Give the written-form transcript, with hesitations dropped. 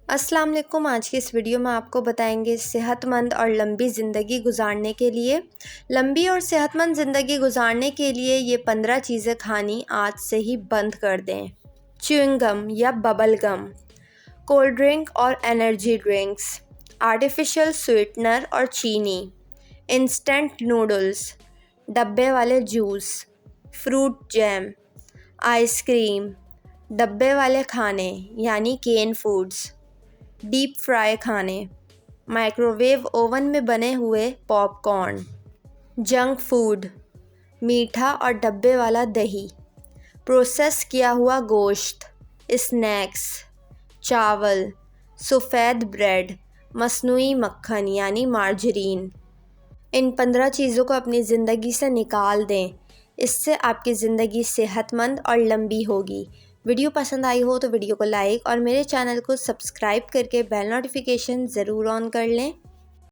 अस्सलाम वालेकुम। आज की इस वीडियो में आपको बताएंगे सेहतमंद और लंबी ज़िंदगी गुजारने के लिए लंबी और सेहतमंद ज़िंदगी गुजारने के लिए ये 15 चीज़ें खानी आज से ही बंद कर दें। च्युइंग गम या बबल गम, कोल्ड ड्रिंक और एनर्जी ड्रिंक्स, आर्टिफिशियल स्वीटनर और चीनी, इंस्टेंट नूडल्स, डब्बे वाले जूस, फ्रूट जैम, आइसक्रीम, डब्बे वाले खाने यानी केन फूड्स, डीप फ्राई खाने, माइक्रोवेव ओवन में बने हुए पॉपकॉर्न, जंक फूड, मीठा और डब्बे वाला दही, प्रोसेस किया हुआ गोश्त, स्नैक्स, चावल, सफ़ेद ब्रेड, मसनूई मक्खन यानी मार्जरीन। इन 15 चीज़ों को अपनी ज़िंदगी से निकाल दें। इससे आपकी ज़िंदगी सेहतमंद और लंबी होगी। वीडियो पसंद आई हो तो वीडियो को लाइक और मेरे चैनल को सब्सक्राइब करके बेल नोटिफिकेशन ज़रूर ऑन कर लें।